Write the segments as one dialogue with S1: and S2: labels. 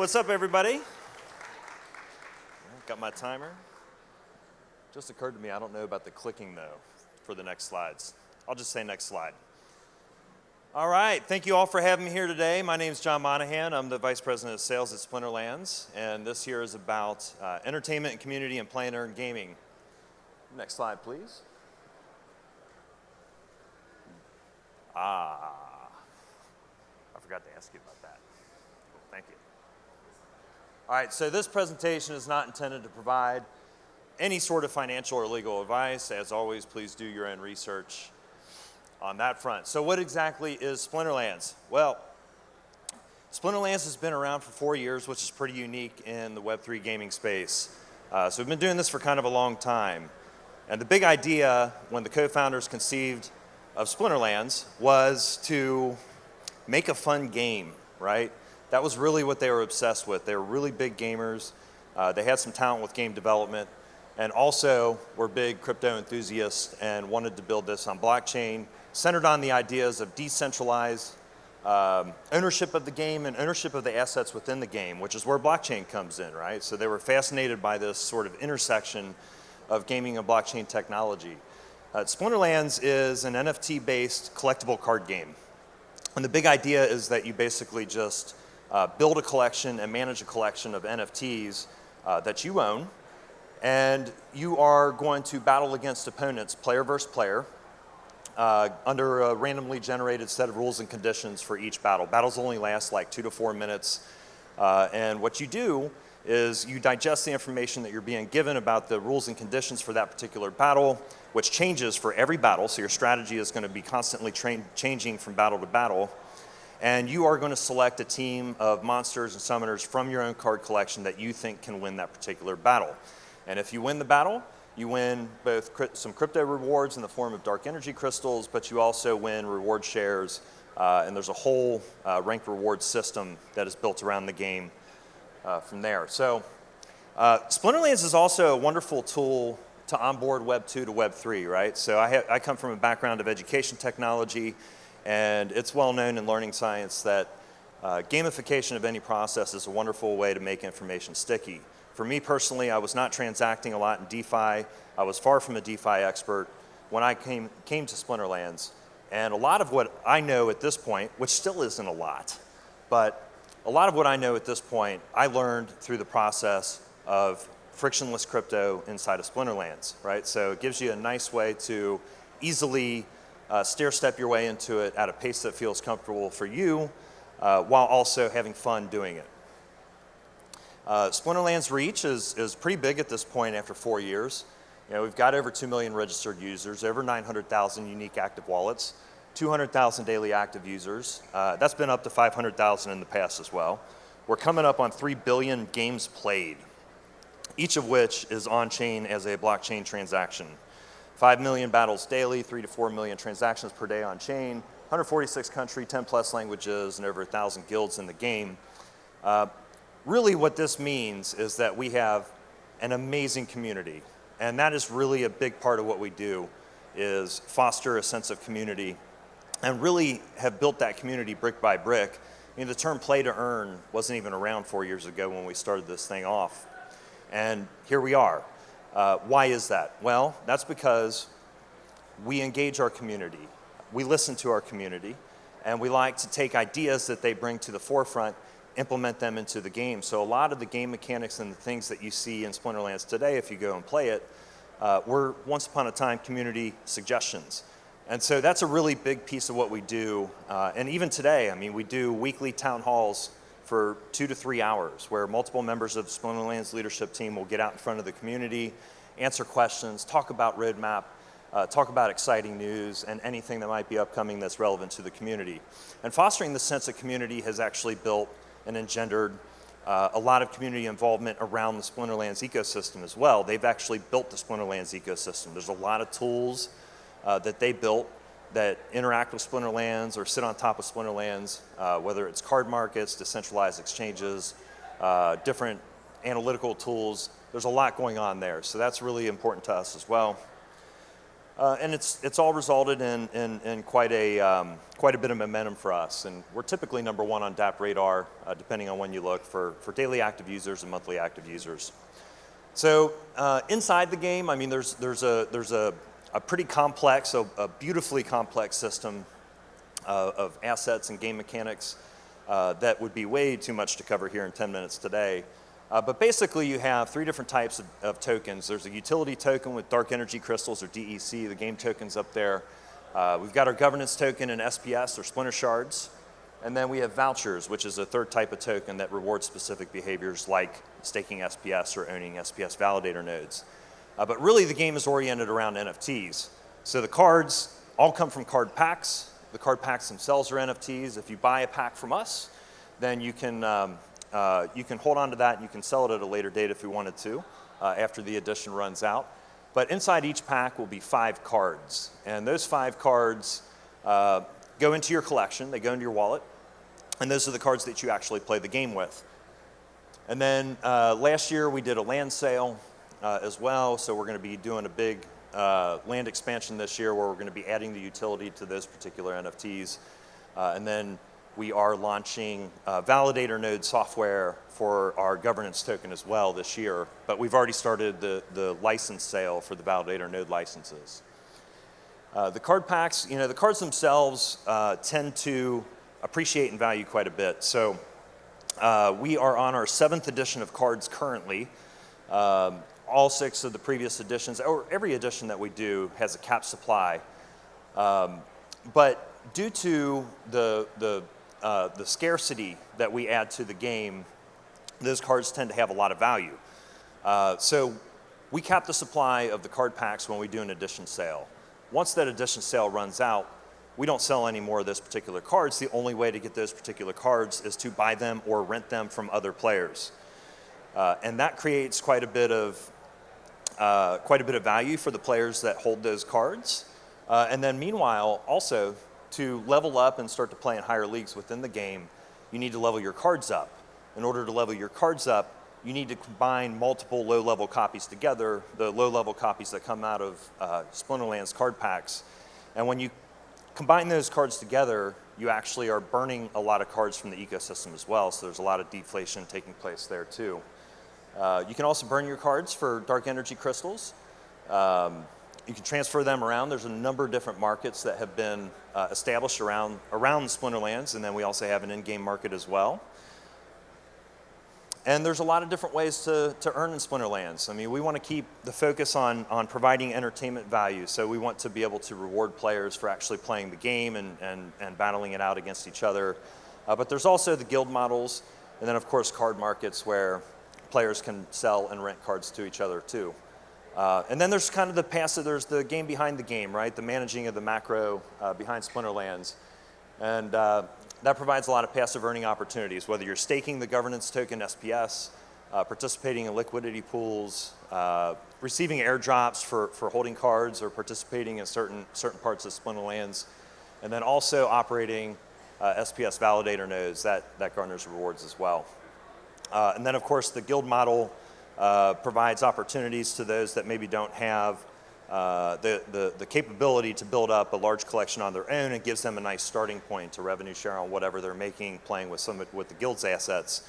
S1: what's up, everybody? Got my timer. Just occurred to me, I don't know about the clicking, though, for the next slides. I'll just say next slide. All right, thank you all for having me here today. My name is Jon Monahan. I'm the Vice President of Sales at Splinterlands, and this here is about entertainment and community and play and earn gaming. Next slide, please. I forgot to ask you about that. Thank you. All right, so this presentation is not intended to provide any sort of financial or legal advice. As always, please do your own research on that front. So what exactly is Splinterlands? Well, Splinterlands has been around for 4 years, which is pretty unique in the Web3 gaming space. So we've been doing this for kind of a long time. And the big idea when the co-founders conceived of Splinterlands was to make a fun game, right? That was really what they were obsessed with. They were really big gamers. They had some talent with game development, and also were big crypto enthusiasts and wanted to build this on blockchain, centered on the ideas of decentralized ownership of the game and ownership of the assets within the game, which is where blockchain comes in, right? So they were fascinated by this sort of intersection of gaming and blockchain technology. Splinterlands is an NFT-based collectible card game. And the big idea is that you basically just build a collection and manage a collection of NFTs that you own, and you are going to battle against opponents, player versus player, under a randomly generated set of rules and conditions for each battle. Battles only last like 2 to 4 minutes, and what you do is you digest the information that you're being given about the rules and conditions for that particular battle, which changes for every battle, so your strategy is going to be constantly changing from battle to battle. And you are going to select a team of monsters and summoners from your own card collection that you think can win that particular battle. And if you win the battle, you win both some crypto rewards in the form of dark energy crystals, but you also win reward shares, and there's a whole ranked reward system that is built around the game from there. So Splinterlands is also a wonderful tool to onboard Web 2 to Web 3, right? So I come from a background of education technology, and it's well known in learning science that gamification of any process is a wonderful way to make information sticky. For me personally, I was not transacting a lot in DeFi. I was far from a DeFi expert when I came to Splinterlands. And a lot of what I know at this point, which still isn't a lot, but a lot of what I know at this point, I learned through the process of frictionless crypto inside of Splinterlands, right? So it gives you a nice way to easily stair-step your way into it at a pace that feels comfortable for you, while also having fun doing it. Splinterlands' reach is pretty big at this point after 4 years. You know, we've got over 2 million registered users, over 900,000 unique active wallets, 200,000 daily active users. That's been up to 500,000 in the past as well. We're coming up on 3 billion games played, each of which is on-chain as a blockchain transaction. 5 million battles daily, 3 to 4 million transactions per day on-chain, 146 country, 10 plus languages, and over 1,000 guilds in the game. Really what this means is that we have an amazing community, and that is really a big part of what we do, is foster a sense of community and really have built that community brick by brick. I mean, the term play to earn wasn't even around 4 years ago when we started this thing off. And here we are. Why is that? Well, that's because we engage our community. We listen to our community, and we like to take ideas that they bring to the forefront, implement them into the game. So a lot of the game mechanics and the things that you see in Splinterlands today, if you go and play it, were once upon a time community suggestions. And so that's a really big piece of what we do. And even today, I mean, we do weekly town halls for 2 to 3 hours where multiple members of Splinterlands leadership team will get out in front of the community, answer questions, talk about roadmap, talk about exciting news and anything that might be upcoming that's relevant to the community. And fostering the sense of community has actually built and engendered a lot of community involvement around the Splinterlands ecosystem as well. They've actually built the Splinterlands ecosystem. There's a lot of tools that they built that interact with Splinterlands or sit on top of Splinterlands, whether it's card markets, decentralized exchanges, different analytical tools. There's a lot going on there, so that's really important to us as well. And it's all resulted in quite a bit of momentum for us. And we're typically number one on DApp Radar, depending on when you look, for daily active users and monthly active users. So inside the game, I mean, there's a pretty complex, a beautifully complex system of assets and game mechanics that would be way too much to cover here in 10 minutes today. But basically, you have three different types of tokens. There's a utility token with dark energy crystals, or DEC, the game token's up there. We've got our governance token and SPS, or splinter shards. And then we have vouchers, which is a third type of token that rewards specific behaviors like staking SPS or owning SPS validator nodes. But really, the game is oriented around NFTs. So the cards all come from card packs. The card packs themselves are NFTs. If you buy a pack from us, then you can hold on to that and you can sell it at a later date if you wanted to, after the edition runs out. But inside each pack will be 5 cards. And those 5 cards go into your collection, they go into your wallet, and those are the cards that you actually play the game with. And then last year we did a land sale as well, so we're going to be doing a big land expansion this year where we're going to be adding the utility to those particular NFTs. And then we are launching validator node software for our governance token as well this year, but we've already started the license sale for the validator node licenses. The card packs, you know, the cards themselves tend to appreciate in value quite a bit. So we are on our 7th edition of cards currently. All 6 of the previous editions, or every edition that we do, has a capped supply. But due to the scarcity that we add to the game, those cards tend to have a lot of value. So we cap the supply of the card packs when we do an edition sale. Once that edition sale runs out, we don't sell any more of those particular cards. The only way to get those particular cards is to buy them or rent them from other players. And that creates quite a bit of value for the players that hold those cards. And then meanwhile, also, to level up and start to play in higher leagues within the game, you need to level your cards up. In order to level your cards up, you need to combine multiple low-level copies together, the low-level copies that come out of Splinterlands card packs. And when you combine those cards together, you actually are burning a lot of cards from the ecosystem as well, so there's a lot of deflation taking place there too. You can also burn your cards for dark energy crystals. You can transfer them around. There's a number of different markets that have been established around Splinterlands, and then we also have an in-game market as well. And there's a lot of different ways to earn in Splinterlands. I mean, we want to keep the focus on providing entertainment value, so we want to be able to reward players for actually playing the game and battling it out against each other. But there's also the guild models, and then of course card markets where players can sell and rent cards to each other too. And then there's kind of the passive, there's the game behind the game, right? The managing of the macro behind Splinterlands. And that provides a lot of passive earning opportunities, whether you're staking the governance token SPS, participating in liquidity pools, receiving airdrops for holding cards or participating in certain parts of Splinterlands, and then also operating SPS validator nodes that garners rewards as well. And then of course the guild model provides opportunities to those that maybe don't have the capability to build up a large collection on their own. It gives them a nice starting point to revenue share on whatever they're making, playing with the guild's assets.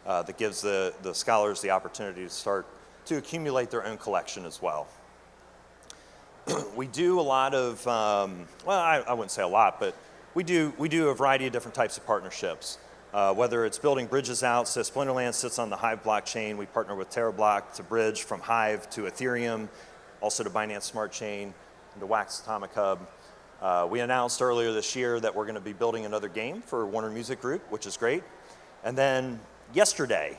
S1: That gives the scholars the opportunity to start to accumulate their own collection as well. We do a lot of, well, I wouldn't say a lot, but we do a variety of different types of partnerships. Whether it's building bridges out, so Splinterlands sits on the Hive blockchain. We partner with TerraBlock to bridge from Hive to Ethereum, also to Binance Smart Chain, and to Wax Atomic Hub. We announced earlier this year that we're going to be building another game for Warner Music Group, which is great. And then yesterday,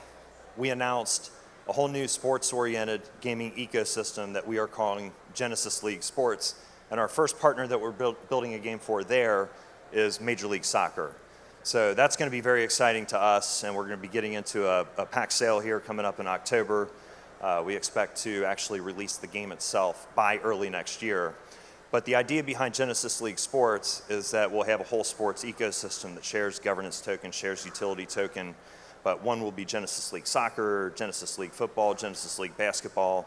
S1: we announced a whole new sports-oriented gaming ecosystem that we are calling Genesis League Sports. And our first partner that we're building a game for there is Major League Soccer. So that's going to be very exciting to us, and we're going to be getting into a pack sale here coming up in October. We expect to actually release the game itself by early next year. But the idea behind Genesis League Sports is that we'll have a whole sports ecosystem that shares governance token, shares utility token, but one will be Genesis League Soccer, Genesis League Football, Genesis League Basketball,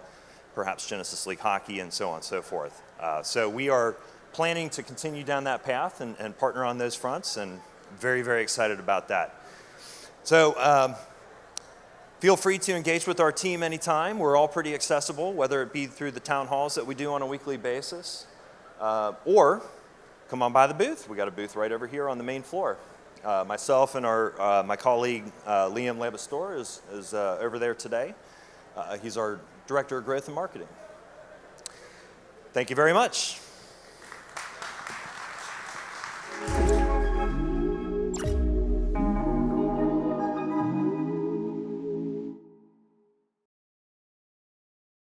S1: perhaps Genesis League Hockey, and so on and so forth. So we are planning to continue down that path and partner on those fronts, and very, very excited about that. So feel free to engage with our team anytime. We're all pretty accessible, whether it be through the town halls that we do on a weekly basis, or come on by the booth. We got a booth right over here on the main floor. Myself and my colleague Liam Labastor is over there today. He's our Director of Growth and Marketing. Thank you very much.